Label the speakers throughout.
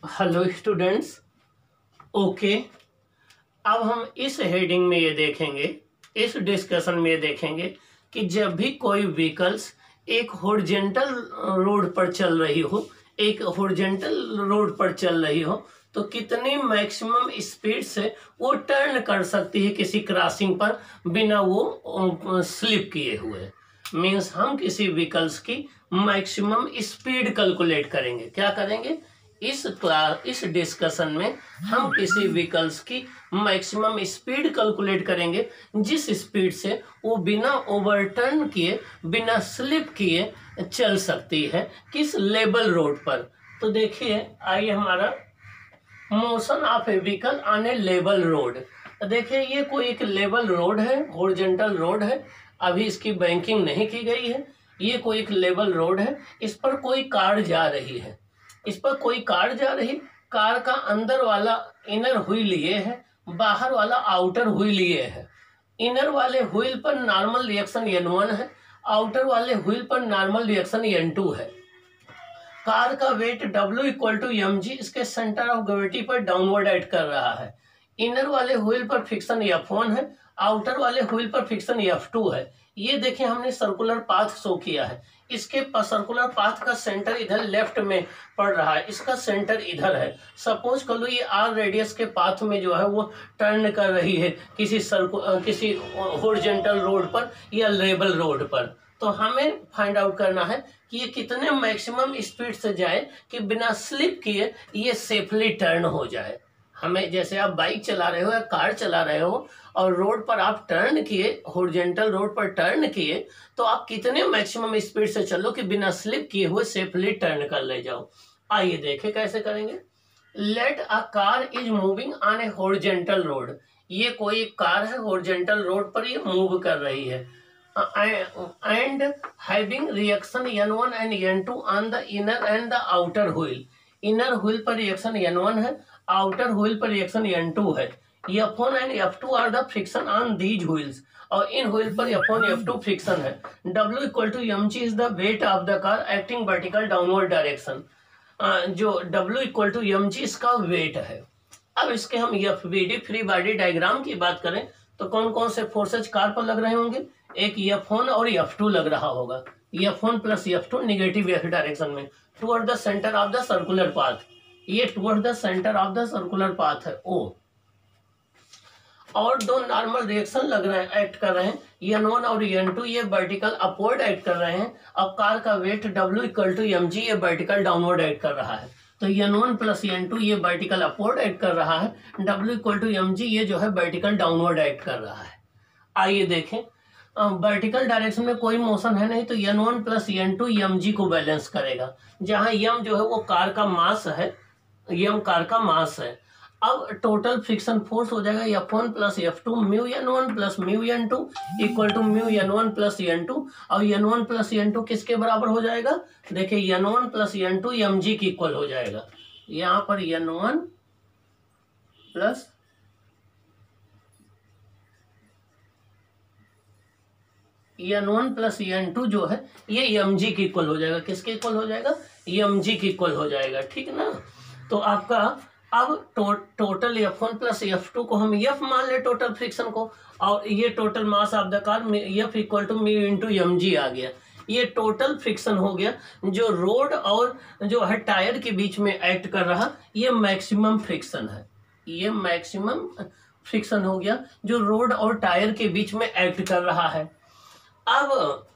Speaker 1: Hello students. Okay, अब हम इस हेडिंग में ये देखेंगे, इस डिस्कशन में ये देखेंगे कि जब भी कोई व्हीकल्स एक हॉरिजॉन्टल रोड पर चल रही हो, तो कितनी मैक्सिमम स्पीड से वो टर्न कर सकती है किसी क्रॉसिंग पर बिना वो स्लिप किए हुए। मीन्स हम किसी व्हीकल्स की मैक्सिमम स्पीड कैलकुलेट करेंगे। क्या करेंगे? इस डिस्कशन में हम किसी व्हीकल्स की मैक्सिमम स्पीड कैलकुलेट करेंगे जिस स्पीड से वो बिना ओवरटर्न किए, बिना स्लिप किए चल सकती है किस लेवल रोड पर। तो देखिए, आइए हमारा motion of A vehicle on A level road. देखिए, ये कोई एक लेवल रोड है, हॉरिजॉन्टल रोड है, अभी इसकी बैंकिंग नहीं की गई है। ये कोई एक लेवल रोड है, इस पर कोई कार जा रही है, कार का अंदर वाला इनर व्हील ये है, बाहर वाला आउटर व्हील ये है। इनर वाले व्हील पर नॉर्मल रिएक्शन N1 है, आउटर वाले व्हील पर नॉर्मल रिएक्शन N2 है। कार का weight W equal to mg इसके सेंटर ऑफ ग्रेविटी पर डाउनवर्ड एक्ट कर रहा है। इनर वाले व्हील पर फ्रिक्शन F1 है, आउटर वाले व्हील पर फ्रिक्शन F2 है। ये देखिए, हमने सर्कुलर पाथ शो किया है। इसके सर्कुलर पाथ का सेंटर इधर लेफ्ट में पड़ रहा है, इसका सेंटर इधर है। सपोज कर लो ये R रेडियस के पाथ में जो है वो टर्न कर रही है किसी हॉरिजॉन्टल रोड पर या लेवल रोड पर। तो हमें फाइंड आउट करना है कि ये कितने मैक्सिमम स्पीड से जाए कि बिना स्लिप किए ये सेफली टर्न हो जाए। हमें, जैसे आप बाइक चला रहे हो या कार चला रहे हो और रोड पर आप टर्न किए, हॉरिजॉन्टल रोड पर टर्न किए, तो आप कितने मैक्सिमम स्पीड से चलो कि बिना स्लिप किए हुए सेफली टर्न कर ले जाओ। आइए देखें कैसे करेंगे। Let a car is moving on a horizontal road. ये कोई कार है, हॉरिजॉन्टल रोड पर ये मूव कर रही है and having reaction N1 and N2 on the inner and the outer wheel। Inner wheel पर रिएक्शन N1 है, आउटर व्हील पर रिएक्शन N2 है। F1 and F2 are the friction on these wheels, और इन wheel पर F1 F2 friction है। W equal to mg is the weight of the car acting vertical downward direction. जो W equal to mg इसका weight है। अब इसके हम FBD फ्री बॉडी डायग्राम की बात करें तो कौन कौन से फोर्सेज कार पर लग रहे होंगे? एक F1 और F2 लग रहा होगा। F1 plus F2 negative X direction में toward the centre of the circular path. ये toward the centre of the circular path है O। और दो नॉर्मल रिएक्शन लग रहे हैं, एक्ट कर रहे हैं, N1 और N2, ये वर्टिकल अपवर्ड एक्ट कर रहे हैं। अब कार का weight W equal to mg ये वर्टिकल डाउनवर्ड एक्ट कर रहा है। तो N1 प्लस N2 ये वर्टिकल अपवर्ड एक्ट कर रहा है, W इक्वल टू mg ये जो है वर्टिकल डाउनवर्ड एक्ट कर रहा है। आइए देखें, वर्टिकल डायरेक्शन में कोई मोशन है नहीं, तो N1 प्लस N2 mg को बैलेंस करेगा, जहां m जो है वो कार का मास है, m कार का मास है। अब टोटल फ्रिक्शन फोर्स हो जाएगा F1 plus F2 mu N1 plus mu N2 equal to mu N1 plus N2। और N1 प्लस N2 किसके बराबर हो जाएगा? देखिए, N1 प्लस N2 mg की इक्वल हो जाएगा। यहाँ पर N1 प्लस N2 जो है ये mg की इक्वल हो जाएगा। किसके इक्वल हो जाएगा? mg की इक्वल हो जाएगा, ठीक ना। तो आपका अब टोटल F1 प्लस F2 को हम F मान ले, टोटल फ्रिक्शन को, और ये total mass of the car F equal to mu into mg आ गया। ये टोटल फ्रिक्शन हो गया जो रोड और जो है टायर के बीच में एक्ट कर रहा, ये मैक्सिमम फ्रिक्शन है। ये मैक्सिमम फ्रिक्शन हो गया जो रोड और टायर के बीच में एक्ट कर रहा है। अब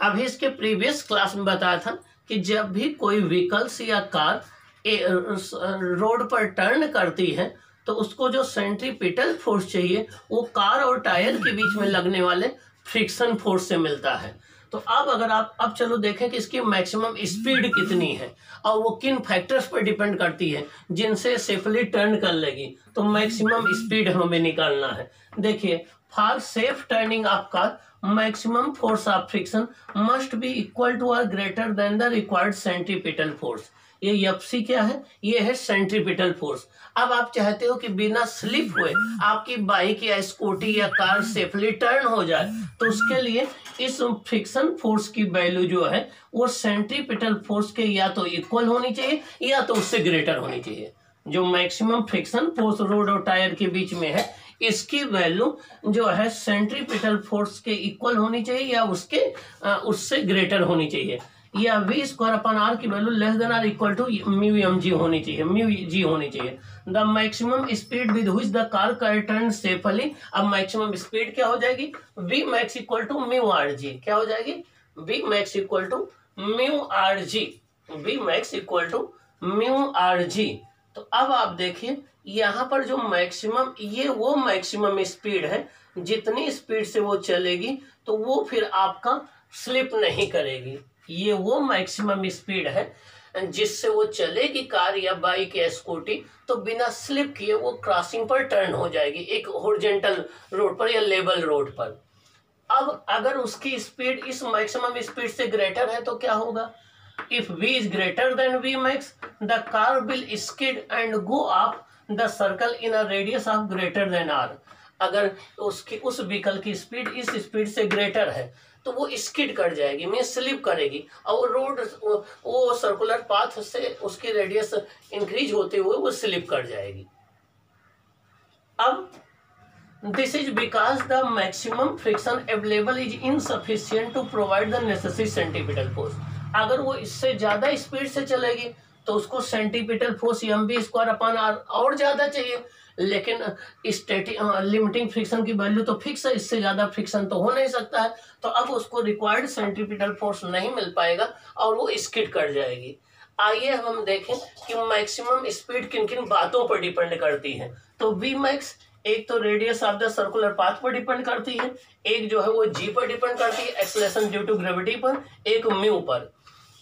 Speaker 1: अभी इसके प्रीवियस क्लास में बताया था कि जब भी कोई व्हीकल्स या कार रोड पर टर्न करती है तो उसको जो सेंट्रीपिटल फोर्स चाहिए वो कार और टायर के बीच में लगने वाले फ्रिक्शन फोर्स से मिलता है। तो अब अगर आप चलो देखें कि इसकी मैक्सिमम स्पीड कितनी है और वो किन फैक्टर्स पर डिपेंड करती है जिनसे सेफली टर्न कर लेगी, तो मैक्सिमम स्पीड हमें निकालना है। देखिए, for safe turning of car maximum force of friction must be equal to or greater than the required centripetal force। ये FC क्या है, ये है सेंट्रीपिटल फोर्स। अब आप चाहते हो कि बिना स्लिप हुए आपकी बाइक या स्कूटी या कार सेफली टर्न हो जाए, तो उसके लिए इस फ्रिक्शन फोर्स की वैल्यू जो है वो सेंट्रीपिटल फोर्स के या तो इक्वल होनी चाहिए या तो उससे ग्रेटर होनी चाहिए। जो मैक्सिमम फ्रिक्शन फोर्स रोड और टायर के बीच में है, इसकी वैल्यू जो है सेंट्रीपिटल फोर्स के इक्वल होनी चाहिए या उससे ग्रेटर होनी चाहिए, या V स्क्वायर अपॉन R की value less than R equal to mu mg होनी चाहिए, म्यू g होनी चाहिए। The maximum speed with which the car can turn safely. अब मैक्सिमम स्पीड क्या हो जाएगी, V max equal to mu rg। क्या हो जाएगी, V max equal to mu rg, V max equal to mu rg। तो अब आप देखिए यहाँ पर जो मैक्सिमम, ये वो मैक्सिमम स्पीड है जितनी स्पीड से वो चलेगी तो वो फिर आपका स्लिप नहीं करेगी। ये वो मैक्सिमम स्पीड है जिससे वो चलेगी कार या बाइक या स्कूटी, तो बिना स्लिप किए वो क्रॉसिंग पर टर्न हो जाएगी एक हॉरिजॉन्टल रोड पर या लेवल रोड पर। अब अगर उसकी स्पीड इस मैक्सिमम स्पीड से ग्रेटर है तो क्या होगा, if V is greater than V max, the car will skid and go up the circle in a radius of greater than R। अगर उसकी उस व्हीकल की स्पीड इस स्पीड से ग्रेटर है तो वो स्किड कर जाएगी, मीन स्लिप करेगी, और रोड वो सर्कुलर पाथ से उसकी रेडियस इंक्रीज होते हुए वो स्लिप कर जाएगी। अब this is because the maximum friction available is insufficient to provide the necessary centripetal force. अगर वो इससे ज्यादा स्पीड से चलेगी तो उसको centripetal force mv square upon r और ज्यादा चाहिए, लेकिन स्टैटिक लिमिटिंग फ्रिक्शन की वैल्यू तो फिक्स है, इससे ज्यादा फ्रिक्शन तो हो नहीं सकता है, तो अब उसको रिक्वायर्ड सेंट्रीपिटल फोर्स नहीं मिल पाएगा और वो स्किड कर जाएगी। आइए हम देखें कि मैक्सिमम स्पीड किन किन बातों पर डिपेंड करती है। तो V मैक्स एक तो radius of the circular path पर डिपेंड करती है, एक जो है वो G पर डिपेंड करती है एक्सेलरेशन ड्यू टू ग्रेविटी पर, एक म्यू पर।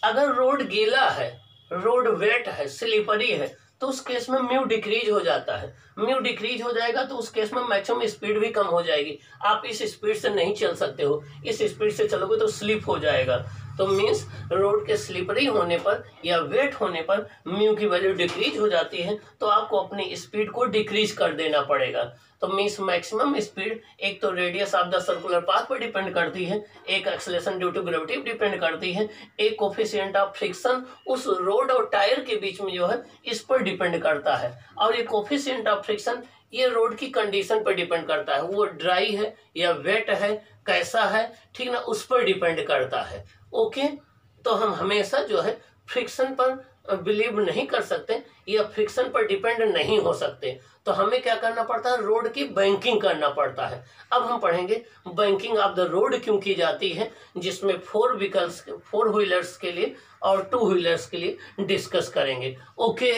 Speaker 1: अगर रोड गीला है, रोड वेट है, स्लिपरी है, तो उस केस में म्यू डिक्रीज हो जाता है। म्यू डिक्रीज हो जाएगा तो उस केस में मैक्सिमम स्पीड भी कम हो जाएगी, आप इस स्पीड से नहीं चल सकते हो, इस स्पीड से चलोगे तो स्लिप हो जाएगा। तो मीन्स रोड के स्लिपरी होने पर या वेट होने पर म्यू की वैल्यू डिक्रीज हो जाती है, तो आपको अपनी स्पीड को डिक्रीज कर देना पड़ेगा। तो मीन्स मैक्सिमम स्पीड एक तो radius of the circular path पर डिपेंड करती है, एक acceleration due to gravity depend करती है, एक कोफिशिएंट ऑफ फ्रिक्शन उस रोड और टायर के बीच में जो है इस पर डिपेंड करता है, और ये कोफिशिएंट ऑफ फ्रिक्शन ये रोड की कंडीशन पर डिपेंड करता है, वो ड्राई है या वेट है, कैसा है, ठीक ना, उस पर डिपेंड करता है। ओके, तो हम हमेशा जो है फ्रिक्शन पर बिलीव नहीं कर सकते या फ्रिक्शन पर डिपेंड नहीं हो सकते, तो हमें क्या करना पड़ता है, रोड की बैंकिंग करना पड़ता है। अब हम पढ़ेंगे बैंकिंग ऑफ द रोड क्यों की जाती है, जिसमें 4 व्हीलर्स के लिए और 2 व्हीलर्स के लिए डिस्कस करेंगे। ओके।